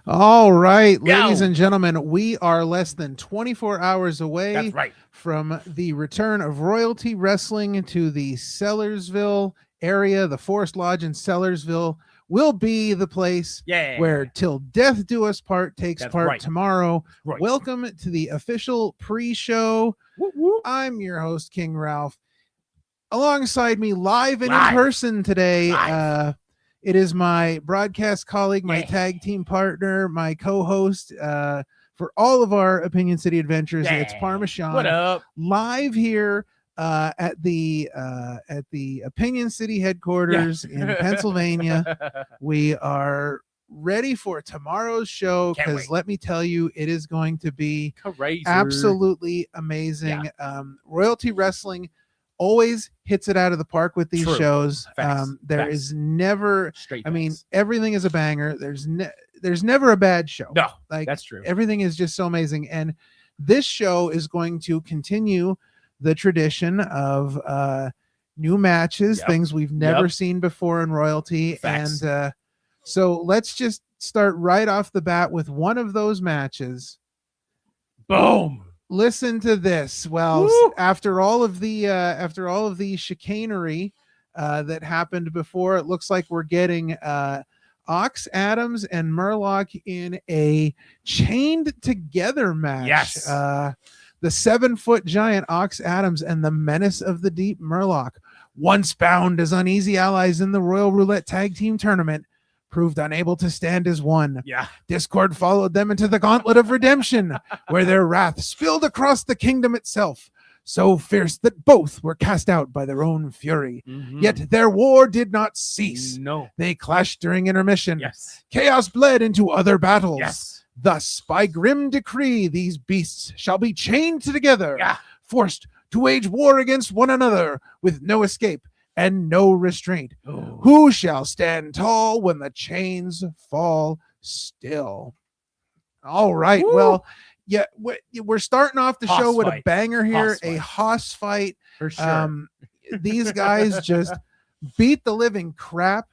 All right, ladies Yo. and gentlemen, we are less than 24 hours away That's right. from the return of Royalty Wrestling to the Sellersville area. The Forest Lodge in Sellersville will be the place Yeah. where Till Death Do Us Part takes That's part right. tomorrow. Right. Welcome to the official pre-show. Whoop, whoop. I'm your host, King Ralph. Alongside me, live and Live. in person today, Live. it is my broadcast colleague, my Yeah. tag team partner, my co-host for all of our Opinion City adventures. It's Yeah. Parmesan. What up? Live here at the Opinion City headquarters in Pennsylvania. We are ready for tomorrow's show Can't because wait. let me tell you, it is going to be Crazy. absolutely amazing. Royalty Wrestling always hits it out of the park with these True. shows. Facts. There Facts. is never, Straight I mean, facts. everything is a banger. There's never a bad show. No, Like, that's true. everything is just so amazing. And this show is going to continue the tradition of new matches, Yep. things we've never Yep. seen before in Royalty. Facts. And so let's just start right off the bat with one of those matches. Boom. Listen to this. Well, Woo. after all of the chicanery that happened before, it looks like we're getting Ox Adams and Murloc in a chained together match. Yes. The 7-foot giant Ox Adams and the menace of the deep Murloc, once bound as uneasy allies in the Royal Roulette Tag Team Tournament, proved unable to stand as one. Yeah. Discord followed them into the Gauntlet of Redemption, where their wrath spilled across the kingdom itself, so fierce that both were cast out by their own fury. Mhm. Yet their war did not cease. No. They clashed during intermission. Yes. Chaos bled into other battles. Yes. Thus, by grim decree, these beasts shall be chained together, Yeah. forced to wage war against one another with no escape and no restraint. Oh. Who shall stand tall when the chains fall still? All right. Woo. Well, yeah, we're starting off the Hoss show with a fight. banger here, Hoss a fight. Hoss fight. For sure. These guys just beat the living crap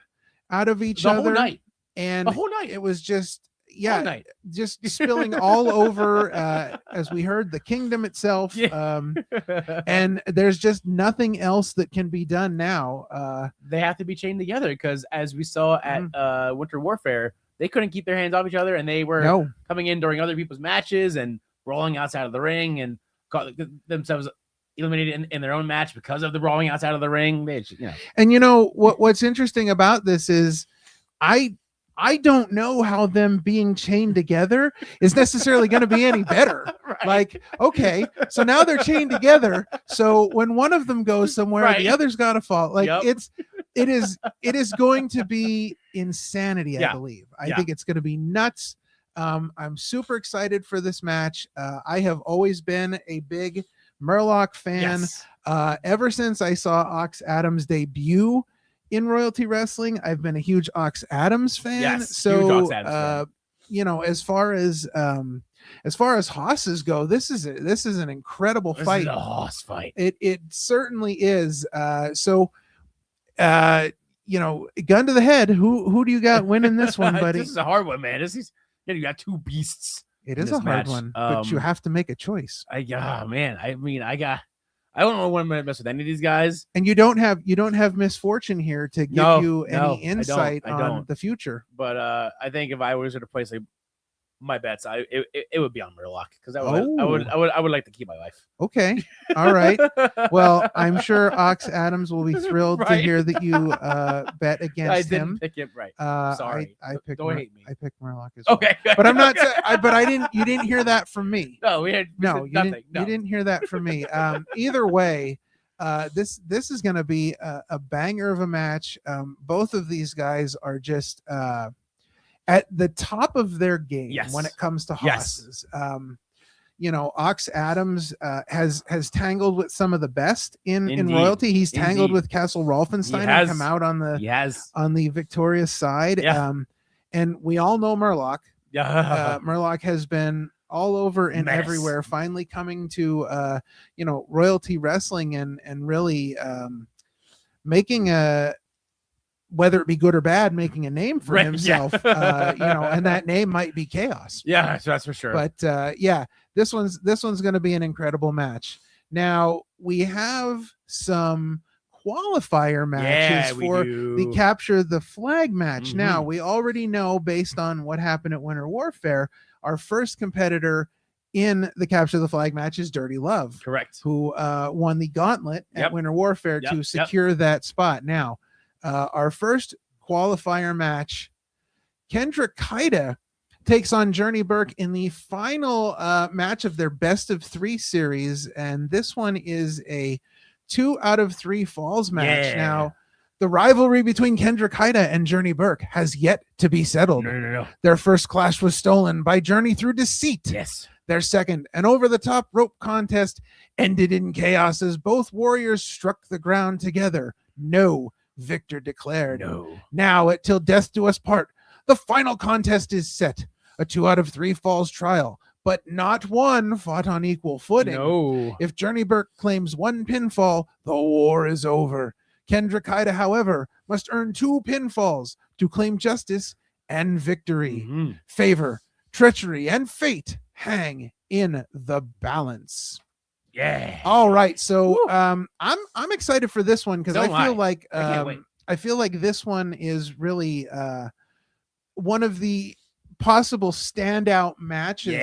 out of each the other. whole night. And The whole night. it was just, Whole yeah, night. just spilling all over, as we heard, the kingdom itself. Yeah. And there's just nothing else that can be done now. They have to be chained together because, as we saw at Winter Warfare, they couldn't keep their hands off each other, and they were coming in during other people's matches and brawling outside of the ring and got themselves eliminated in their own match because of the brawling outside of the ring. They, And what's interesting about this is I don't know how them being chained together is necessarily going to be any better. Right. Like, okay, so now they're chained together. So when one of them goes somewhere, Right. the other's got to fall. Like, Yep. it is going to be insanity. I Yeah. believe. I Yeah. think it's going to be nuts. I'm super excited for this match. I have always been a big Murloc fan. Yes. Ever since I saw Ox Adams debut in Royalty Wrestling, I've been a huge Ox Adams fan. Yes, So, huge Ox Adams fan. as far as Hosses go, this is an incredible This fight. is a Hoss fight. It certainly is. Gun to the head. Who do you got winning this one, buddy? This is a hard one, man. You got two beasts. It in is this a hard match. one, but you have to make a choice. I don't know when I'm gonna mess with any of these guys. And you don't have misfortune here to give you any insight I on don't. the future. But I think if I was going to place my bets, it would be on Murloc because I would like to keep my life. Okay. All right. Well, I'm sure Ox Adams will be thrilled to Right. hear that you bet I against didn't him. pick it right. Sorry, Sorry. I picked. Don't hate me. I picked Murloc as well. Okay, But I'm not. But I didn't. You didn't hear that from me. No, we No, said you nothing. didn't. No. You didn't hear that from me. Either way, this is going to be a banger of a match. Both of these guys are just at the top of their game when it comes to hosses. Ox Adams has tangled with some of the best in Royalty. He's tangled with Castle Rolfenstein and come out on the victorious side. Yeah. And we all know Murloc. Yeah. Murloc has been all over and everywhere, finally coming to Royalty Wrestling and really making whether it be good or bad, making a name for Right, himself. yeah. And that name might be Chaos. Yeah, that's for sure. But yeah, this one's going to be an incredible match. Now we have some qualifier matches for the capture the flag match. Now we already know, based on what happened at Winter Warfare, our first competitor in the capture the flag match is Dirty Love, correct, who won the gauntlet at Winter Warfare to secure that spot. Now our first qualifier match, Kendra Kaida takes on Journey Burke in the final match of their best of 3 series, and this one is a 2 out of 3 falls match. Yeah. Now, the rivalry between Kendra Kaida and Journey Burke has yet to be settled. No. Their first clash was stolen by Journey through deceit. Yes. Their second, an over-the-top rope contest, ended in chaos as both warriors struck the ground together. No victor declared. No. Now, at Till Death Do Us Part, the final contest is set. A 2 out of 3 falls trial, but not one fought on equal footing. No. If Journey Burke claims 1 pinfall, the war is over. Kendra Kaida, however, must earn 2 pinfalls to claim justice and victory. Favor, treachery, and fate hang in the balance. Yeah. All right, so I'm excited for this one because I feel like this one is really one of the possible standout matches.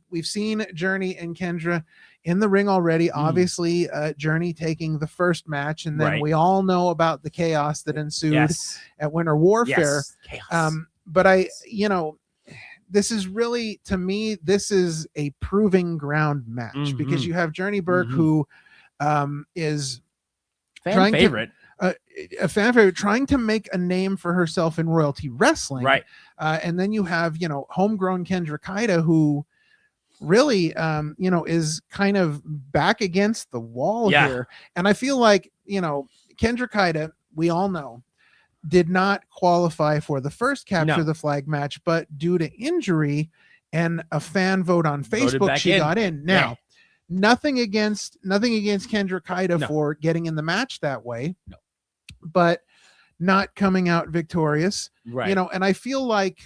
We've seen Journey and Kendra in the ring already. Obviously, Journey taking the first match, and then we all know about the chaos that ensued at Winter Warfare. But this is really, to me, this is a proving ground match because you have Journey Burke, who is fan favorite. A fan favorite, trying to make a name for herself in royalty wrestling, right? And then you have homegrown Kendra Kaida, who really is kind of back against the wall here. And I feel like Kendra Kaida, we all know, did not qualify for the first capture the flag match, but due to injury and a fan vote on Facebook, she got in. Now, nothing against Kendra Kaida for getting in the match that way. No. But not coming out victorious, right? And I feel like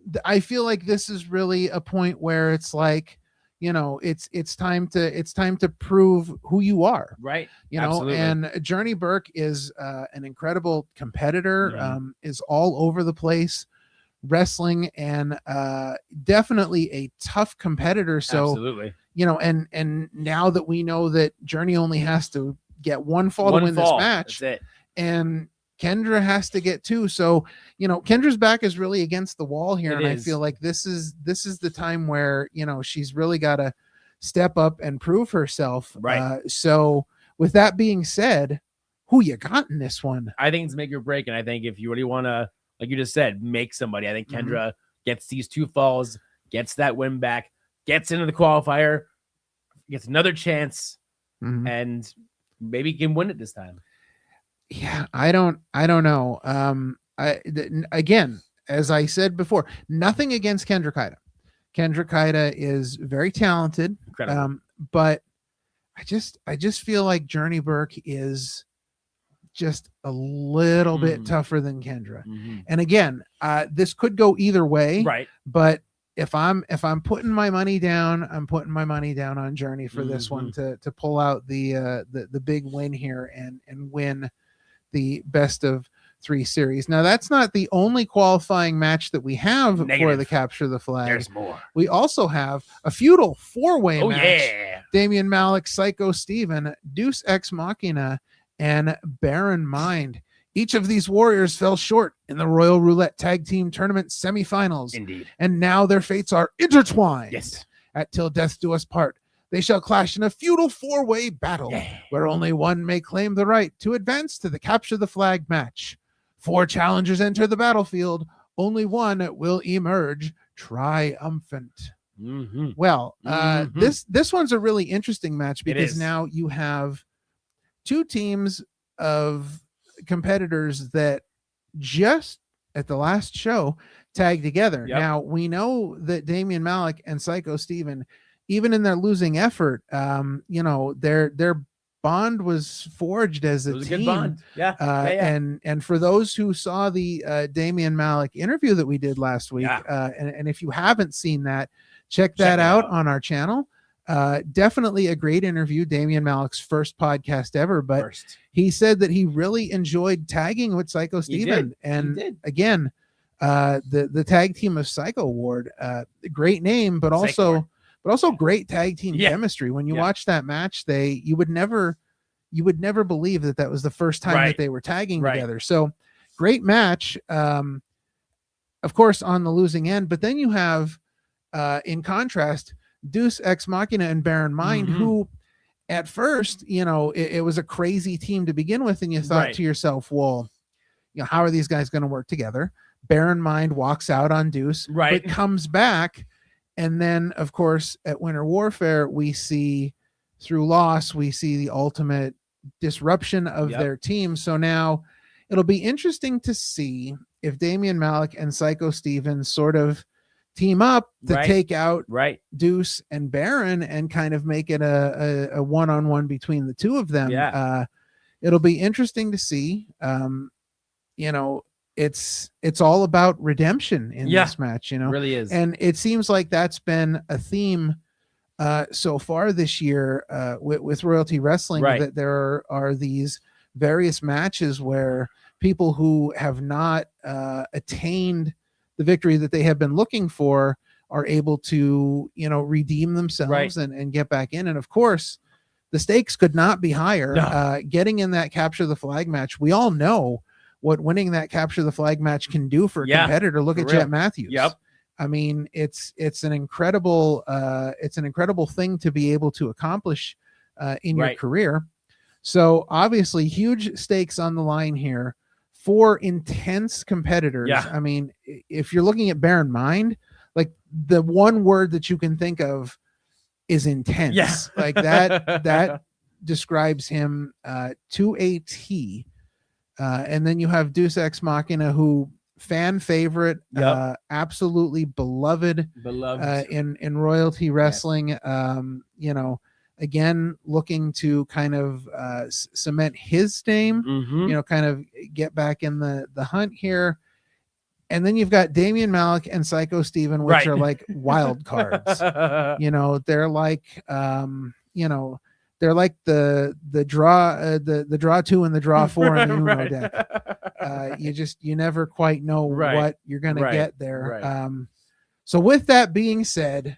this is really a point where it's like, it's time to prove who you are, right? Absolutely. And Journey Burke is an incredible competitor, is all over the place wrestling, and definitely a tough competitor. So absolutely, and now that we know that Journey only has to get 1 fall to win this match, that's it. And Kendra has to get 2. So, Kendra's back is really against the wall here. I feel like this is the time where, she's really got to step up and prove herself. Right. So with that being said, who you got in this one? I think it's make or break. And I think if you really want to, like you just said, make somebody, I think Kendra gets these 2 falls, gets that win back, gets into the qualifier, gets another chance, and maybe can win it this time. Yeah, I don't know. Again, as I said before, nothing against Kendra Kaida. Kendra Kaida is very talented. Incredible. But I just feel like Journey Burke is just a little bit tougher than Kendra. And again, this could go either way. Right. But if I'm putting my money down, I'm putting my money down on Journey for this one to pull out the big win here and win the best of 3 series. Now, that's not the only qualifying match that we have for the capture the flag. There's more. We also have a feudal 4-way match. Yeah. Damian Malik, Psycho Steven, Deuce Ex Machina, and Baron Mind. Each of these warriors fell short in the Royal Roulette Tag Team Tournament semifinals. Indeed. And now their fates are intertwined. Yes. At Till Death Do Us Part, they shall clash in a feudal 4-way battle where only one may claim the right to advance to the capture the flag match. 4 challengers enter the battlefield. Only one will emerge triumphant. Well, this one's a really interesting match because now you have 2 teams of competitors that just at the last show tagged together. Now we know that Damian Malik and Psycho Steven, even in their losing effort, they're bond was forged as a It was team. a good bond. Yeah. And for those who saw the Damian Malik interview that we did last week, and if you haven't seen that, check that out on our channel. Definitely a great interview. Damian Malik's first podcast ever, but he said that he really enjoyed tagging with Psycho Steven. And again, the tag team of Psycho Ward, great name, but also great tag team chemistry. When you watch that match, you would never believe that was the first time that they were tagging together. So great match. Of course, on the losing end, but then you have, in contrast, Deus Ex Machina and Baron Mind, who at first, it was a crazy team to begin with. And you thought to yourself, well, how are these guys going to work together? Baron Mind walks out on Deus, but comes back. And then, of course, at Winter Warfare, we see through loss, we see the ultimate disruption of their team. So now it'll be interesting to see if Damian Malik and Psycho Steven sort of team up to take out Deus and Baron and kind of make it a one-on-one between the two of them. It'll be interesting to see. It's all about redemption in this match, It really is. And it seems like that's been a theme so far this year with Royalty Wrestling, that there are these various matches where people who have not attained the victory that they have been looking for are able to, redeem themselves and get back in. And of course, the stakes could not be higher. Getting in that capture the flag match, we all know what winning that capture the flag match can do for a competitor. Look at Jet Matthews. I mean, it's an incredible thing to be able to accomplish in your career. So obviously huge stakes on the line here. 4 intense competitors. I mean, if you're looking at Baron Mind, like the one word that you can think of is intense. Like that describes him to a T. And then you have Deus Ex Machina, who fan favorite, absolutely beloved in Royalty Wrestling. Again, looking to kind of cement his name, kind of get back in the hunt here. And then you've got Damian Malik and Psycho Steven, which are like wild cards. They're like, they're like the draw 2 and the draw 4 on the Uno deck. You never quite know what you're going to get there. So with that being said,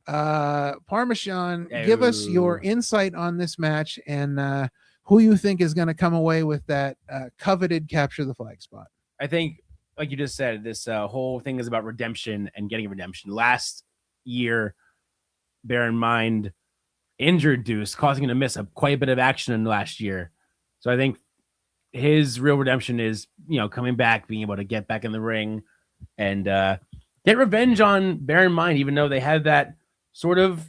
Parmesan, give us your insight on this match and who you think is going to come away with that coveted capture the flag spot. I think, like you just said, this whole thing is about redemption and getting redemption. Last year, bear in mind, injured Deus, causing him to miss quite a bit of action in last year. So I think his real redemption is, coming back, being able to get back in the ring and get revenge on Bear in Mind, even though they had that sort of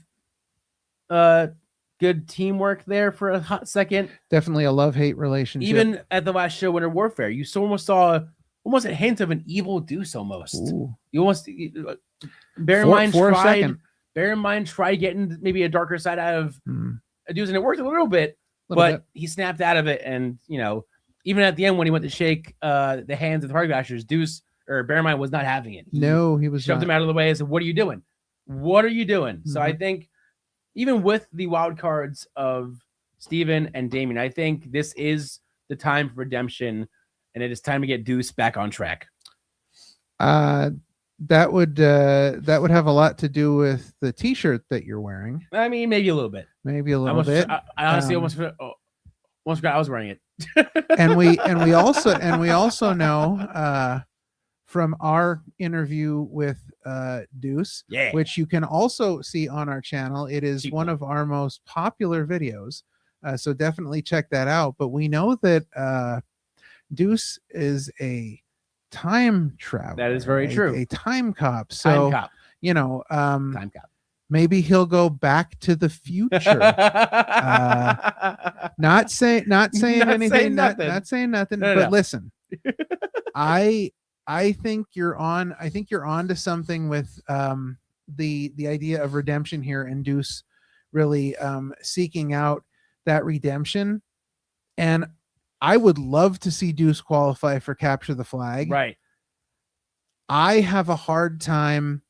good teamwork there for a hot second. Definitely a love-hate relationship. Even at the last show, Winter Warfare, you almost saw a hint of an evil Deus almost. Ooh. You almost Bear in Mind tried getting maybe a darker side out of Deus, and it worked a little bit, but he snapped out of it. And even at the end when he went to shake the hands of the Party Bashers, Deus or Bear in Mind was not having it. He was shoved him out of the way and said, "What are you doing? What are you doing?" So I think even with the wild cards of Steven and Damien, I think this is the time for redemption, and it is time to get Deus back on track. That would have a lot to do with the T-shirt that you're wearing. I mean, maybe a little bit. I honestly almost forgot I was wearing it. and we also know from our interview with Deus, which you can also see on our channel. It is one of our most popular videos, so definitely check that out. But we know that Deus is a time traveler. That is very true. A time cop. So time cop. Maybe he'll go back to the future. Not saying anything. Not saying nothing. But listen, I think you're on. I think you're on to something with the idea of redemption here, and Deus really seeking out that redemption. And I would love to see Deuce qualify for Capture the Flag. Right. I have a hard time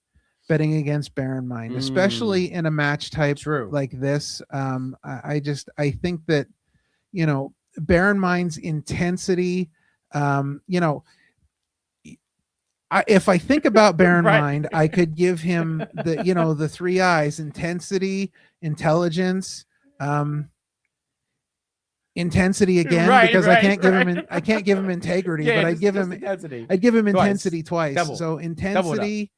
betting against Baron Mind, especially in a match type like this. I think that, Baron Mind's intensity, if I think about Baron Mind, I could give him the 3 I's: intensity, intelligence, intensity again, because I can't give him integrity, but I'd give him intensity twice. So intensity,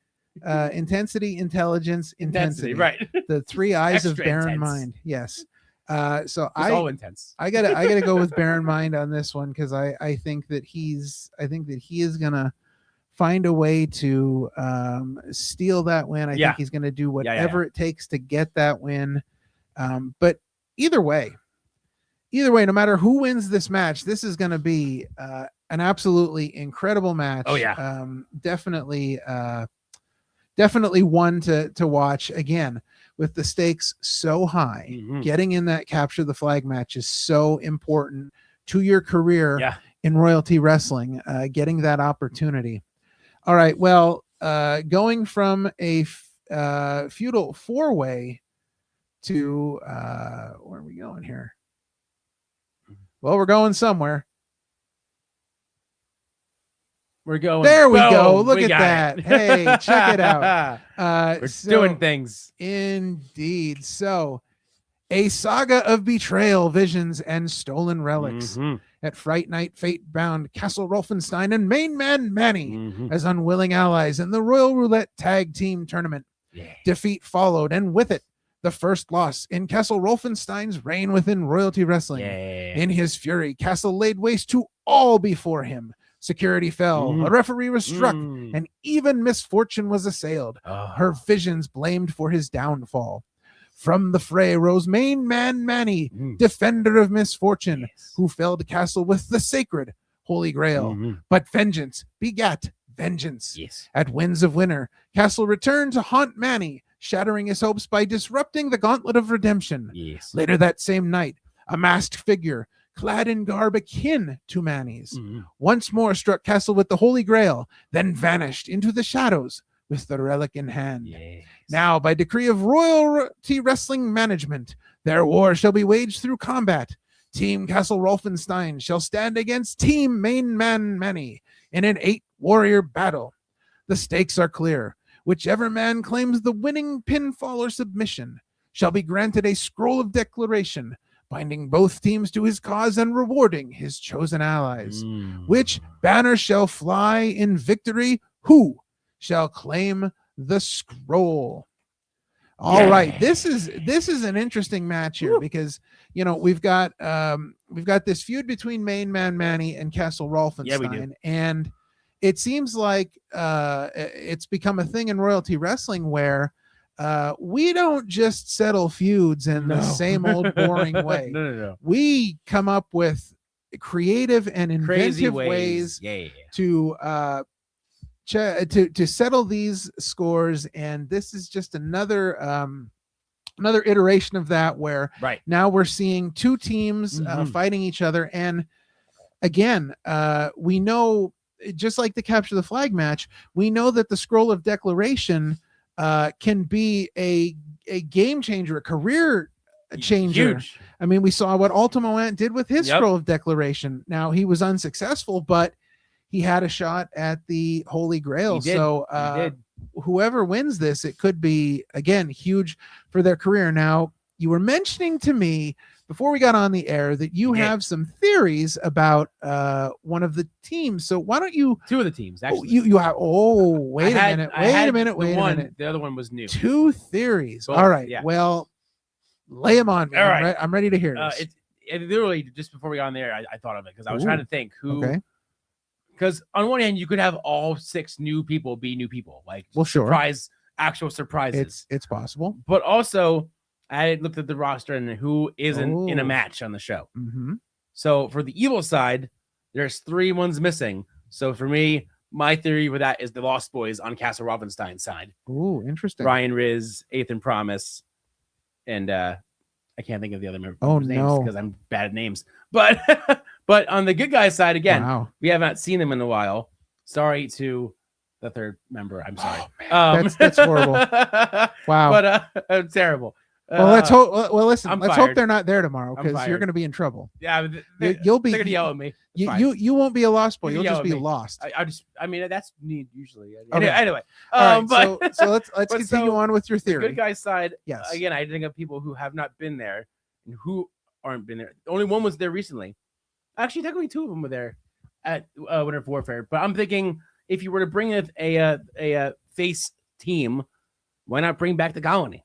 intelligence, intensity. Right. The 3 I's of Baron Mind. Yes. So all intense. I gotta go with Baron Mind on this one, because I think that he is gonna find a way to steal that win. I think he's gonna do whatever it takes to get that win. But either way, no matter who wins this match, this is going to be an absolutely incredible match. Oh yeah. Definitely one to watch. Again, with the stakes so high, getting in that Capture the Flag match is so important to your career in royalty wrestling, getting that opportunity. All right. Well, going from a feudal 4-way to where are we going here? Well, we're going somewhere. We're going. There we go. Look at that. Hey, check it out. We're doing things. Indeed. So, a saga of betrayal, visions, and stolen relics. At Fright Night, fate bound Castle Rolfenstein and Main Man Manny as unwilling allies in the Royal Roulette Tag Team Tournament. Defeat followed, and with it, the first loss in Castle Rolfenstein's reign within royalty wrestling. In his fury, Castle laid waste to all before him. Security fell, a referee was struck, and even misfortune was assailed. Her visions blamed for his downfall. From the fray rose Main Man Manny, defender of misfortune, who felled Castle with the sacred Holy Grail. But vengeance begat vengeance. At Winds of Winter, Castle returned to haunt Manny, shattering his hopes by disrupting the Gauntlet of Redemption. Later that same night, a masked figure, clad in garb akin to Manny's, once more struck Castle with the Holy Grail, then vanished into the shadows with the relic in hand. Now, by decree of royalty wrestling management, their war shall be waged through combat. Team Castle Rolfenstein shall stand against Team Main Man Manny in an 8-warrior battle. The stakes are clear. Whichever man claims the winning pinfall or submission shall be granted a scroll of declaration, binding both teams to his cause and rewarding his chosen allies. Which banner shall fly in victory? Who shall claim the scroll? All right, this is an interesting match here, because we've got this feud between Main Man Manny and Castle Rolfenstein, and it seems like it's become a thing in royalty wrestling where we don't just settle feuds in the same old boring way. No. We come up with creative and inventive ways to settle these scores, and this is just another iteration of that, where now we're seeing two teams fighting each other. And again, we know, just like the Capture the Flag match, we know that the Scroll of Declaration can be a game changer, a career changer. Huge. I mean, we saw what Ultimo Ant did with his Scroll of Declaration. Now, he was unsuccessful, but he had a shot at the Holy Grail. So whoever wins this, it could be, again, huge for their career. Now, you were mentioning to me before we got on the air that you have some theories about one of the teams. So why don't you? Two of the teams, actually. You have. Oh, wait a minute. The other one was new. 2 theories. All right. Yeah. Well, lay them on me. All right. I'm ready to hear this. It literally, just before we got on there, I thought of it, because I was trying to think who. Okay. Because on one hand, you could have all 6 new people be new people, like actual surprises. It's possible. But also, I looked at the roster and who isn't in a match on the show. So for the evil side, there's 3 ones missing. So for me, my theory for that is the Lost Boys on Castle Rolfenstein's side. Ooh, interesting. Ryan Riz, Eighth and Promise, and I can't think of the other members' names no, because I'm bad at names. But but on the good guys side, again, wow. we have not seen them in a while. Sorry to the third member. I'm sorry. Oh, man. That's horrible. Wow. But terrible. Well, let's hope. Well, listen. Let's hope fired. they're not there tomorrow because you're fired. going to be in trouble. Yeah, You'll be. They're gonna yell at me. You won't be a lost boy. You You'll can just be yell at me. lost. I mean, that's neat usually. Okay. Anyway, All right, but so let's continue on with your the theory. good guys side. Yes. Again, I think of people who have not been there and who aren't been there. Only one was there recently. Actually, technically, two of them were there at Winter Warfare. But I'm thinking if you were to bring a face team, why not bring back the Colony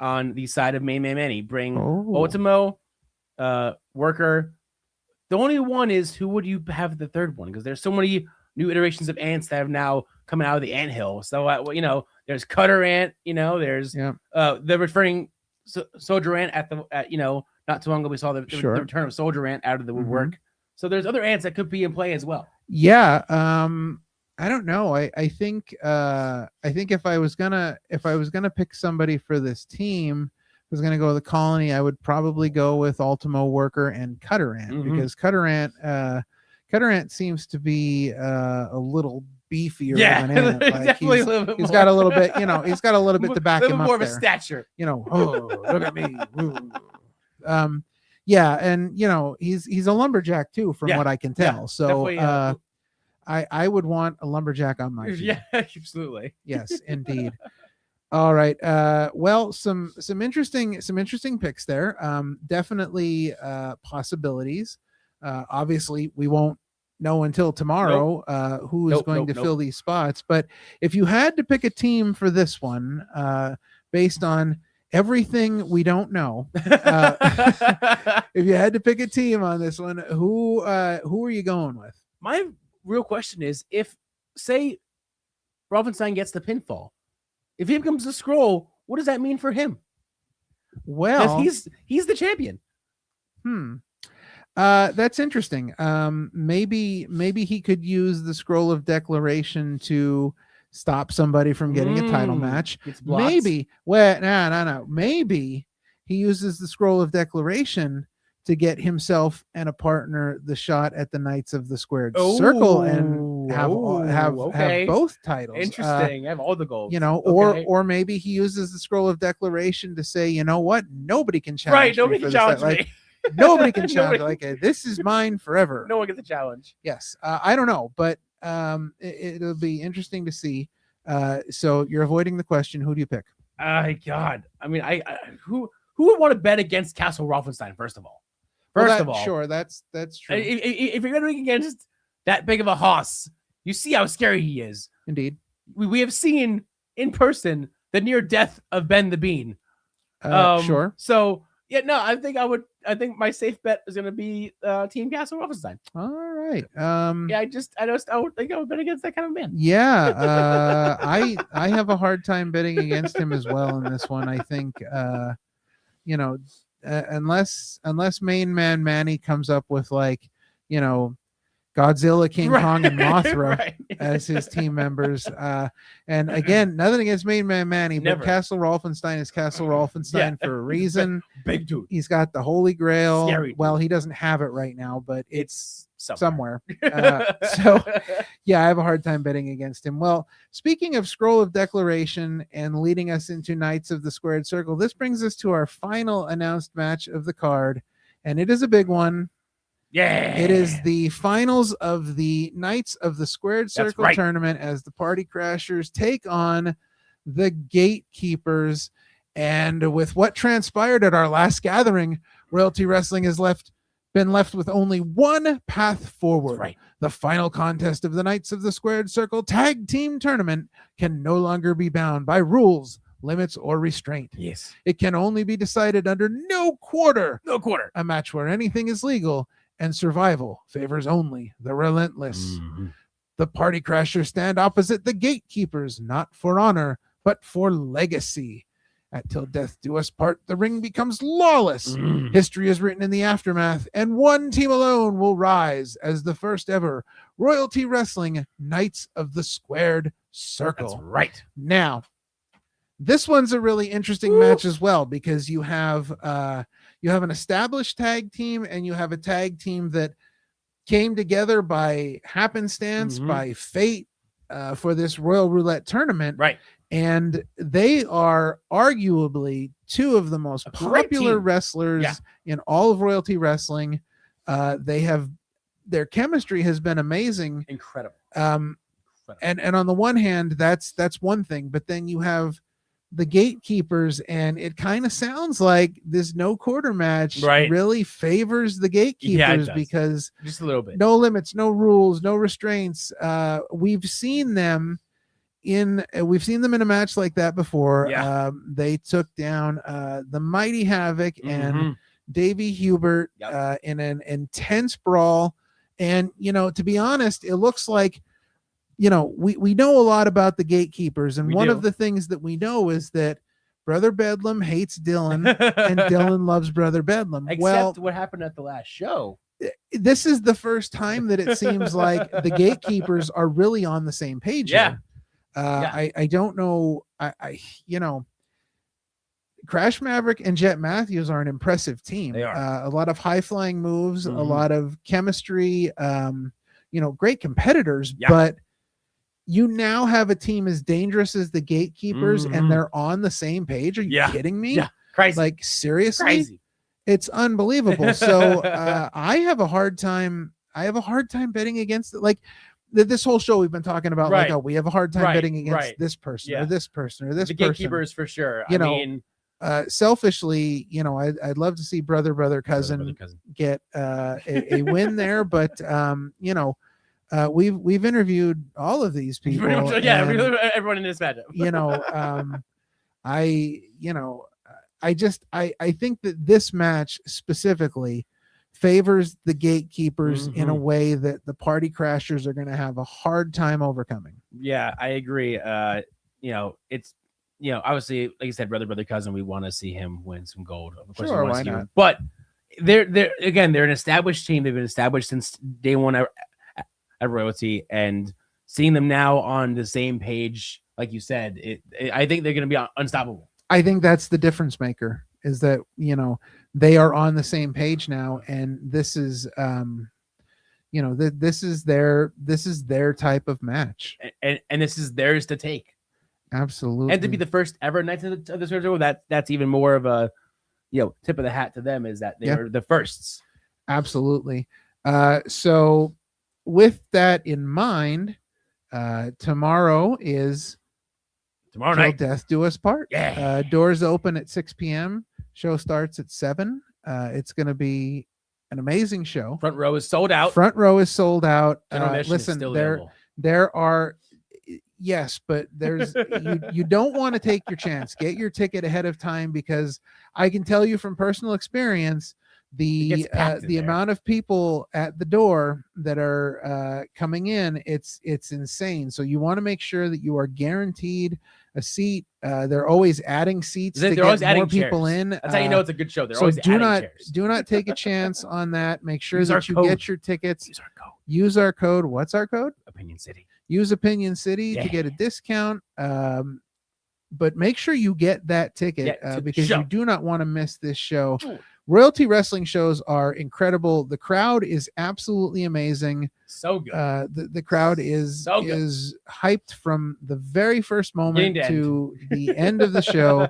on the side of Main Man Manny? Bring Ultimo, Worker. The only one is who would you have the third one? Because there's so many new iterations of ants that have now coming out of the anthill. So there's Cutter Ant. There's they're referring Soldier Ant at not too long ago we saw the return of Soldier Ant out of the woodwork. So there's other ants that could be in play as well. Yeah. I don't know. I think if I was gonna pick somebody for this team, I was gonna go with the Colony. I would probably go with Ultimo, Worker, and Cutter Ant because Cutter Ant seems to be a little beefier than Ant. Like definitely a little bit he's more. got a little bit, he's got a little bit to back him up. More of there. a stature. Oh, look at me. Yeah, and he's a lumberjack too, from what I can tell. So I would want a lumberjack on my team. Yeah, absolutely. Yes, indeed. All right. Well, some interesting picks there. Definitely possibilities. Obviously, we won't know until tomorrow who is going to fill these spots. But if you had to pick a team for this one, based on everything we don't know, if you had to pick a team on this one, who are you going with? My real question is, if say Rolfenstein gets the pinfall, if he becomes the Skrull, what does that mean for him? Well, he's the champion. That's interesting. Maybe he could use the Scroll of Declaration to stop somebody from getting a title match. Maybe. Well, no. Maybe he uses the Scroll of Declaration to get himself and a partner the shot at the Knights of the Squared Circle and have both titles. Interesting. Have all the gold. Or maybe he uses the Scroll of Declaration to say, you know what? Nobody can challenge me. Nobody can challenge me. Nobody can challenge. This is mine forever. No one gets a challenge. Yes. I don't know, but it'll be interesting to see. So you're avoiding the question. Who do you pick? God. I mean, who would want to bet against Castle Rolfenstein, first of all? Sure, that's true. If you're going against that big of a hoss, you see how scary he is. Indeed. We have seen in person the near death of Ben the Bean. Sure. So I think my safe bet is going to be Team Castle Rolfenstein. All right. I would think I would bet against that kind of man. Yeah. I have a hard time betting against him as well in this one. I think unless Main Man Manny comes up with Godzilla, King Kong, and Mothra as his team members. And again, nothing against Main Man Manny, but Castle Rolfenstein is Castle Rolfenstein for a reason. Big dude. He's got the Holy Grail. Scary well, he doesn't have it right now, but it's somewhere. I have a hard time betting against him. Well, speaking of Scroll of Declaration and leading us into Knights of the Squared Circle, this brings us to our final announced match of the card, and it is a big one. Yeah, it is the finals of the Knights of the Squared Circle tournament as the Party Crashers take on the Gatekeepers. And with what transpired at our last gathering, Royalty Wrestling has been left with only one path forward. The final contest of the Knights of the Squared Circle Tag Team Tournament can no longer be bound by rules, limits, or restraint. Yes. It can only be decided under no quarter. A match where anything is legal and survival favors only the relentless. The Party Crashers stand opposite the Gatekeepers, not for honor, but for legacy. At Till Death Do Us Part, the ring becomes lawless. History is written in the aftermath, and one team alone will rise as the first ever Royalty Wrestling Knights of the Squared Circle. That's right. Now, This one's a really interesting match as well, because you have an established tag team and you have a tag team that came together by happenstance, by fate, for this Royal Roulette tournament. Right. And they are arguably two of the most popular wrestlers in all of royalty wrestling. Their chemistry has been amazing. Incredible. And on the one hand, that's one thing, but then you have the gatekeepers, and it kind of sounds like this no quarter match really favors the gatekeepers, because just a little bit, no limits, no rules, no restraints. We've seen them in a match like that before. They took down the Mighty Havoc and Davey Hubert in an intense brawl. And, to be honest, it looks like, we know a lot about the gatekeepers. And one of the things that we know is that Brother Bedlam hates Dylan and Dylan loves Brother Bedlam. Except what happened at the last show. This is the first time that it seems like the gatekeepers are really on the same page. Yeah. I don't know. Crash Maverick and Jet Matthews are an impressive team. They are. A lot of high flying moves, a lot of chemistry, great competitors, but you now have a team as dangerous as the gatekeepers and they're on the same page. Are you kidding me? Yeah. Crazy. Like, seriously? Crazy. It's unbelievable. So I have a hard time betting against it. Like, this whole show we've been talking about, like, we have a hard time betting against this person or this person or this person. The gatekeepers for sure. Selfishly, I'd love to see brother cousin get a win there, but we've interviewed all of these people. Everyone in this matchup. I think that this match specifically favors the gatekeepers in a way that the Party Crashers are going to have a hard time overcoming. Yeah, I agree. It's obviously, like you said, brother cousin, we want to see him win some gold. Of course, sure, why not? But they're an established team. They've been established since day one at royalty, and seeing them now on the same page, like you said, I think they're going to be unstoppable. I think that's the difference maker, is that they are on the same page now, and this is this is their type of match, and this is theirs to take. Absolutely. And to be the first ever Knights of the Circle, that's even more of a tip of the hat to them, is that they're the firsts. Absolutely. So with that in mind, tomorrow night, Death Do Us Part. Doors open at 6 p.m. Show starts at 7. It's going to be an amazing show. Front row is sold out. Listen, there are. Yes, but there's you don't want to take your chance. Get your ticket ahead of time, because I can tell you from personal experience, the amount of people at the door that are coming in, it's insane. So you want to make sure that you are guaranteed a seat. They're always adding seats to get more people in. That's how you know it's a good show. They're always adding chairs. Do not take a chance on that. Make sure that you get your tickets. Use our code. What's our code? Opinion City. Use Opinion City to get a discount. But make sure you get that ticket because you do not want to miss this show. Royalty wrestling shows are incredible. The crowd is absolutely amazing. So good. The crowd is hyped from the very first moment to the end of the show.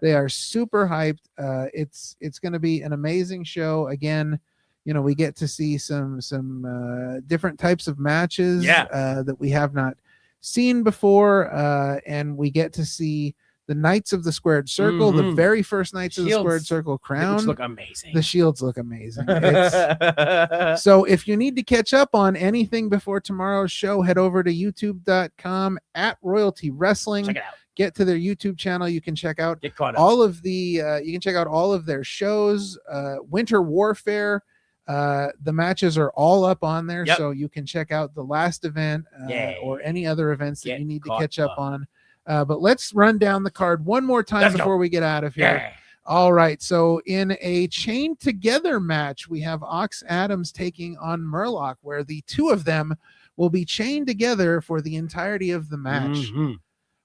They are super hyped. It's going to be an amazing show. Again, we get to see some different types of matches that we have not seen before, and we get to see the Knights of the Squared Circle, the very first Knights of the Squared Circle crown. Which look amazing. The shields look amazing. So if you need to catch up on anything before tomorrow's show, head over to youtube.com @Royalty Wrestling. Check it out. Get to their YouTube channel. You can check out you can check out all of their shows. Winter Warfare. The matches are all up on there, so you can check out the last event or any other events that you need to catch up on. But let's run down the card one more time before we get out of here. All right. So in a chain together match, we have Ox Adams taking on Murloc, where the two of them will be chained together for the entirety of the match.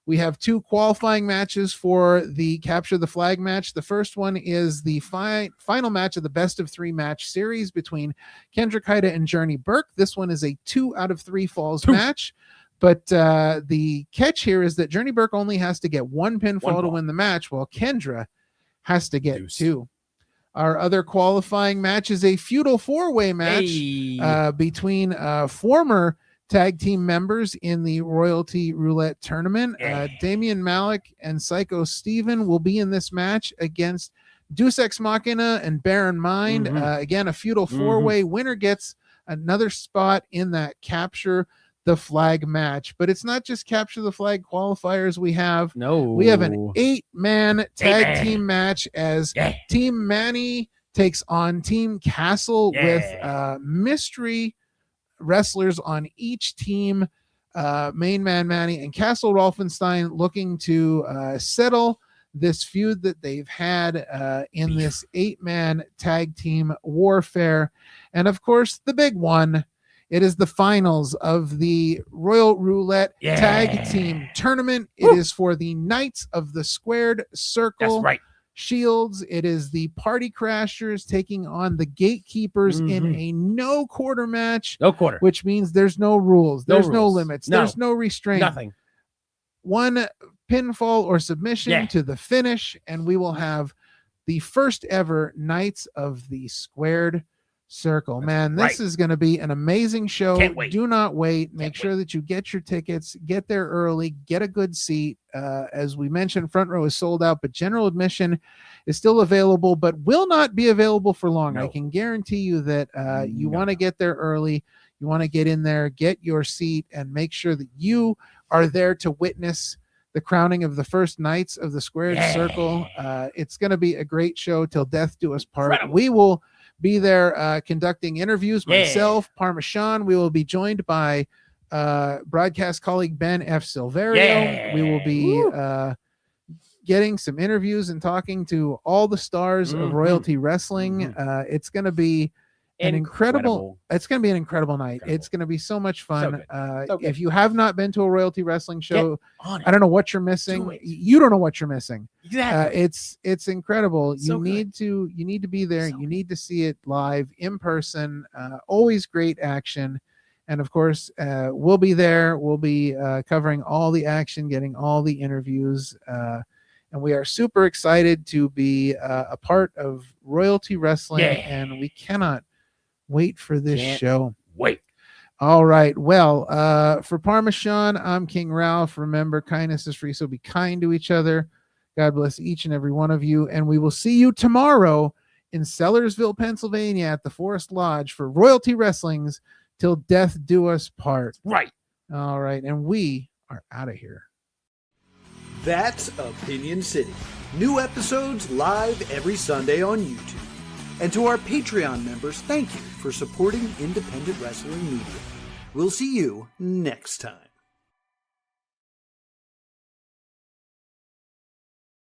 We have 2 qualifying matches for the Capture the Flag match. The first one is the final match of the best of 3 match series between Kendrick Haida and Journey Burke. This one is a 2 out of 3 falls match. But the catch here is that Journey Burke only has to get 1 pinfall to win the match, while Kendra has to get 2. Our other qualifying match is a feudal 4-way match between former tag team members in the Royalty Roulette tournament. Damian Malik and Psycho Steven will be in this match against Deus Ex Machina and Baron Mind. Again, a feudal 4-way. Winner gets another spot in that Capture the Flag match. But it's not just Capture the Flag qualifiers we have. We have an 8-man tag team match as Team Manny takes on Team Castle with mystery wrestlers on each team. Main Man Manny and Castle Rolfenstein looking to settle this feud that they've had in this 8-man tag team warfare. And of course, the big one, it is the finals of the Royal Roulette Tag Team Tournament. It is for the Knights of the Squared Circle Shields. It is the Party Crashers taking on the Gatekeepers in a no quarter match. No quarter. Which means there's no rules. There's no limits. There's no restraint. Nothing. 1 pinfall or submission to the finish, and we will have the first ever Knights of the Squared Circle. Man, this is going to be an amazing show. Can't wait. Do not wait. Make sure that you get your tickets, get there early, get a good seat. As we mentioned, front row is sold out, but general admission is still available, but will not be available for long. I can guarantee you that you want to get there early. You want to get in there, get your seat, and make sure that you are there to witness the crowning of the first Knights of the Squared Circle. It's going to be a great show till death do us part. Incredible. We will be there conducting interviews. Myself, Parmesan. We will be joined by broadcast colleague Ben F. Silverio. We will be getting some interviews and talking to all the stars of Royalty Wrestling. It's going to be an incredible night. It's going to be so much fun. If you have not been to a Royalty Wrestling show, I don't know what you're missing. You don't know what you're missing. Exactly. It's incredible. So you need to be there. You need to see it live in person. Always great action. And of course, we'll be there. We'll be covering all the action, getting all the interviews. And we are super excited to be a part of Royalty Wrestling. And we cannot wait for this show. All right. Well, for Parmesan, I'm King Ralph. Remember, kindness is free, so be kind to each other. God bless each and every one of you. And we will see you tomorrow in Sellersville, Pennsylvania at the Forest Lodge for Royalty Wrestling's Till Death Do Us Part. All right. And we are out of here. That's Opinion City. New episodes live every Sunday on YouTube. And to our Patreon members, thank you for supporting independent wrestling media. We'll see you next time.